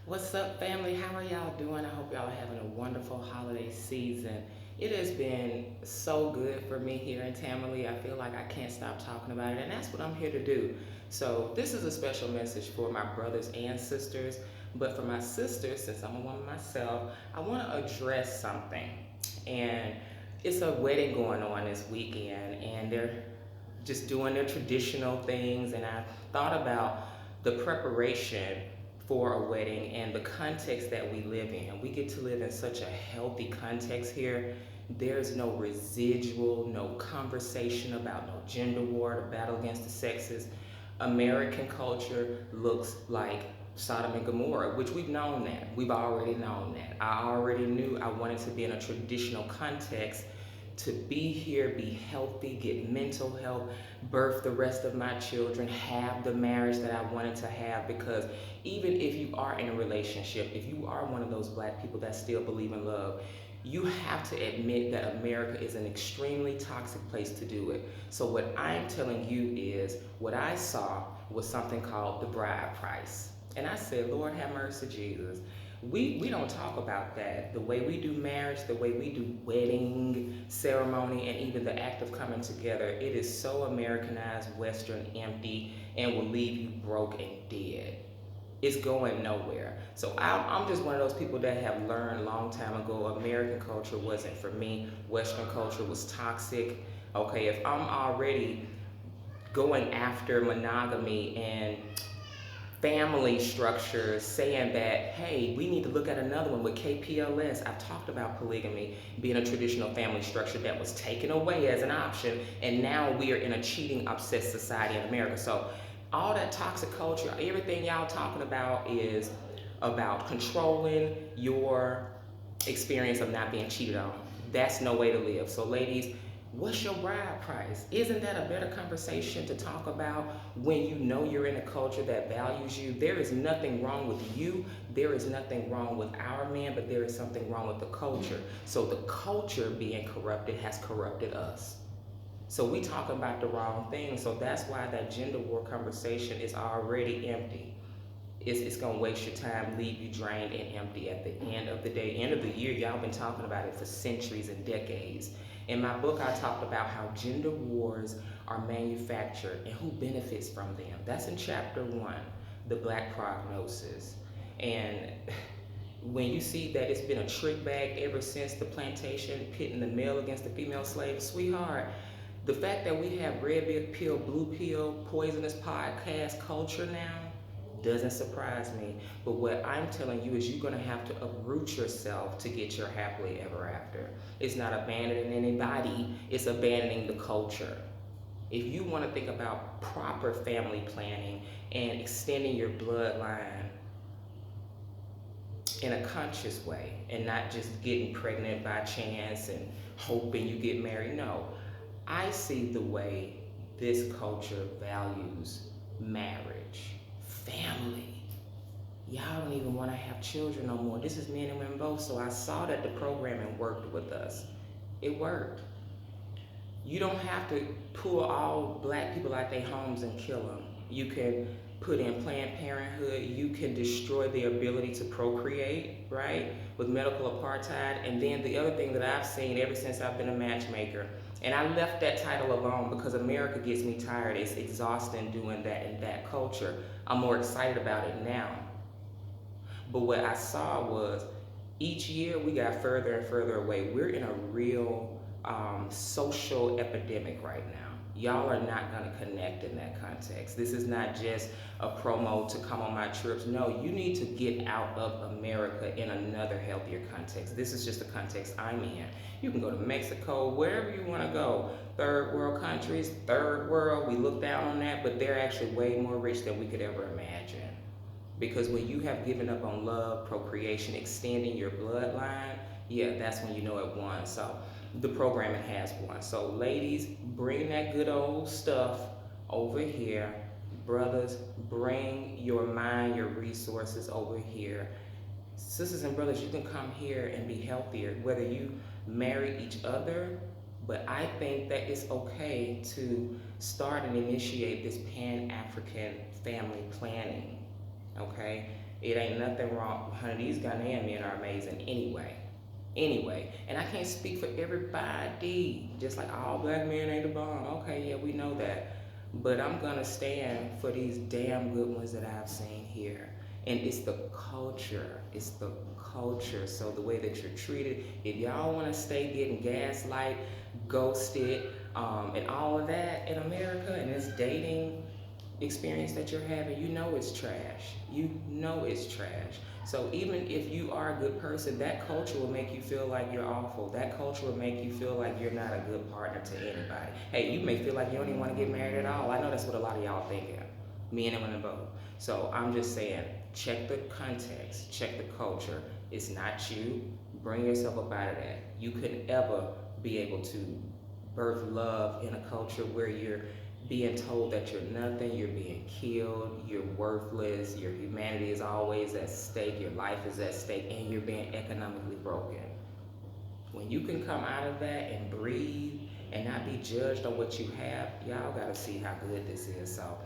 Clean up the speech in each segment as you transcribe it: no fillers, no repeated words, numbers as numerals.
What's up, family? How are y'all doing? I hope y'all are having a wonderful holiday season. It has been so good for me here in Tamale. I feel like I can't stop talking about it, and that's what I'm here to do. So, this is a special message for my brothers and sisters. But for my sisters, since I'm a woman myself, I want to address something. And it's a wedding going on this weekend, and they're just doing their traditional things. And I thought about the preparation for a wedding and the context that we live in. We get to live in such a healthy context here. There's no residual, no conversation about no gender war or battle against the sexes. American culture looks like Sodom and Gomorrah, which we've known that. We've already known that. I already knew I wanted to be in a traditional context to be here, be healthy, get mental health, birth the rest of my children, have the marriage that I wanted to have. Because even if you are in a relationship, if you are one of those black people that still believe in love, you have to admit that America is an extremely toxic place to do it. So what I'm telling you is what I saw was something called the bride price. And I said, Lord have mercy, Jesus. We don't talk about that. The way we do marriage, the way we do wedding ceremony, and even the act of coming together, it is so Americanized, Western, empty, and will leave you broke and dead. It's going nowhere. So I'm just one of those people that have learned a long time ago American culture wasn't for me. Western culture was toxic. Okay, if I'm already going after monogamy and family structures saying that, hey, we need to look at another one with KPLS. I've talked about polygamy being a traditional family structure that was taken away as an option, and now we are in a cheating, obsessed society in America. So all that toxic culture, everything y'all talking about is about controlling your experience of not being cheated on. That's no way to live. So ladies, what's your bride price? Isn't that a better conversation to talk about when you know you're in a culture that values you? There is nothing wrong with you. There is nothing wrong with our men, but there is something wrong with the culture. So the culture being corrupted has corrupted us. So we talking about the wrong thing. So that's why that gender war conversation is already empty. It's gonna waste your time, leave you drained and empty at the end of the day. End of the year, y'all been talking about it for centuries and decades. In my book, I talked about how gender wars are manufactured and who benefits from them. That's in chapter 1, the black prognosis. And when you see that it's been a trick bag ever since the plantation, pitting the male against the female slave, sweetheart, the fact that we have red pill, blue pill, poisonous podcast culture now doesn't surprise me. But what I'm telling you is you're going to have to uproot yourself to get your happily ever after. It's not abandoning anybody, it's abandoning the culture. If you want to think about proper family planning and extending your bloodline in a conscious way and not just getting pregnant by chance and hoping you get married, no. I see the way this culture values marriage, family. Y'all don't even want to have children no more. This is men and women both. So I saw that the programming worked with us. It worked. You don't have to pull all black people out their homes and kill them. You can put in Planned Parenthood. You can destroy their ability to procreate, right? With medical apartheid. And then the other thing that I've seen ever since I've been a matchmaker, and I left that title alone because America gets me tired. It's exhausting doing that in that culture. I'm more excited about it now. But what I saw was each year we got further and further away. We're in a real social epidemic right now. Y'all are not going to connect in that context. This is not just a promo to come on my trips. No, you need to get out of America in another healthier context. This is just the context I'm in. You can go to Mexico, wherever you want to go. Third world countries, third world, we look down on that, but they're actually way more rich than we could ever imagine. Because when you have given up on love, procreation, extending your bloodline, yeah, that's when you know it won. So the programming has won. So ladies, bring that good old stuff over here. Brothers, bring your mind, your resources over here. Sisters and brothers, you can come here and be healthier, whether you marry each other. But I think that it's okay to start and initiate this Pan-African family planning, okay? It ain't nothing wrong. Honey, these Ghanaian men are amazing anyway. Anyway, and I can't speak for everybody. Just like all black men ain't the bomb. Okay, yeah, we know that. But I'm gonna stand for these damn good ones that I've seen here. And it's the culture. It's the culture. So the way that you're treated, if y'all wanna stay getting gaslight, ghosted, and all of that in America and this dating experience that you're having, you know it's trash. You know it's trash. So even if you are a good person, that culture will make you feel like you're awful. That culture will make you feel like you're not a good partner to anybody. Hey, you may feel like you don't even want to get married at all. I know that's what a lot of y'all thinking. Men and women both. So I'm just saying, check the context, check the culture. It's not you. Bring yourself up out of that. You could ever be able to birth love in a culture where you're being told that you're nothing, you're being killed, you're worthless, your humanity is always at stake, your life is at stake, and you're being economically broken. When you can come out of that and breathe and not be judged on what you have, y'all gotta see how good this is. So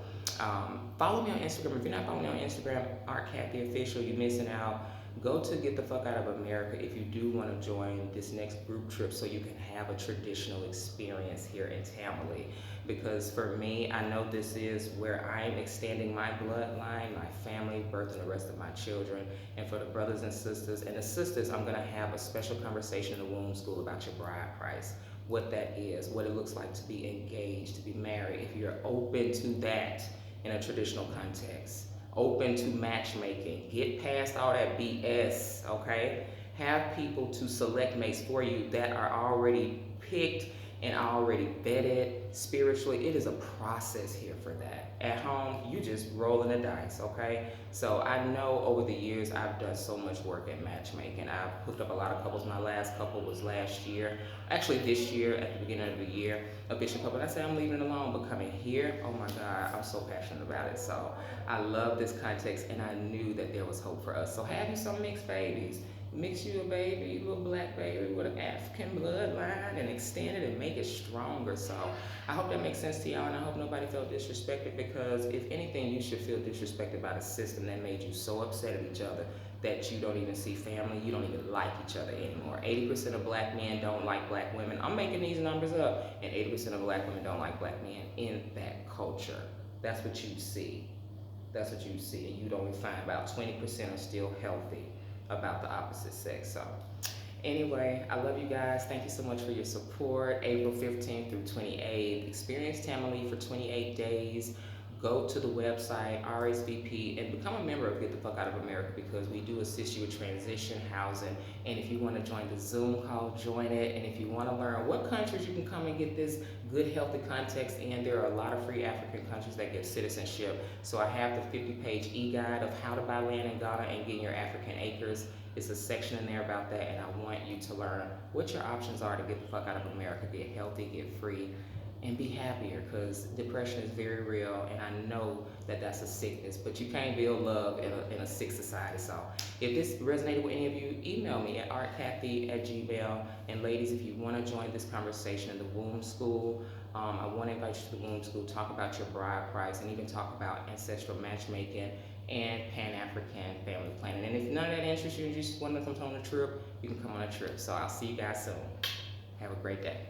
follow me on Instagram. If you're not following me on Instagram, RCat Official, you're missing out. Go to Get the Fuck Out of America if you do want to join this next group trip so you can have a traditional experience here in Tamale. Because for me, I know this is where I'm extending my bloodline, my family, birthing the rest of my children. And for the brothers and the sisters, I'm going to have a special conversation in the womb school about your bride price, what that is, what it looks like to be engaged, to be married, if you're open to that in a traditional context. Open to matchmaking. Get past all that BS, okay? Have people to select mates for you that are already picked and already vetted spiritually. It is a process here for that. At home, you just rolling the dice, okay? So I know over the years I've done so much work at matchmaking. I've hooked up a lot of couples. My last couple was last year. Actually this year, at the beginning of the year, a bishop couple. And I said I'm leaving it alone, but coming here, oh my God, I'm so passionate about it. So I love this context and I knew that there was hope for us. So have you some mixed babies. Mix you a baby, a little black baby with an African bloodline and extend it and make it stronger. So I hope that makes sense to y'all and I hope nobody felt disrespected because if anything, you should feel disrespected by the system that made you so upset at each other that you don't even see family, you don't even like each other anymore. 80% of black men don't like black women. I'm making these numbers up and 80% of black women don't like black men in that culture. That's what you see. That's what you see. And you'd only find about 20% are still healthy about the opposite sex. So anyway, I love you guys. Thank you so much for your support. April 15th through 28th. Experience Tamale for 28 days. Go to the website, RSVP, and become a member of Get the Fuck Out of America because we do assist you with transition housing. And if you want to join the Zoom call, join it. And if you want to learn what countries you can come and get this good, healthy context in, there are a lot of free African countries that give citizenship. So I have the 50-page e-guide of how to buy land in Ghana and get your African acres. It's a section in there about that, and I want you to learn what your options are to get the fuck out of America, get healthy, get free, and be happier because depression is very real and I know that that's a sickness, but you can't build love in a sick society. So if this resonated with any of you, email me at artcathy@gmail. And ladies, if you want to join this conversation in the womb school, I want to invite you to the womb school, talk about your bride price and even talk about ancestral matchmaking and Pan-African family planning. And if none of that interests you, you just want to come on a trip, you can come on a trip. So I'll see you guys soon. Have a great day.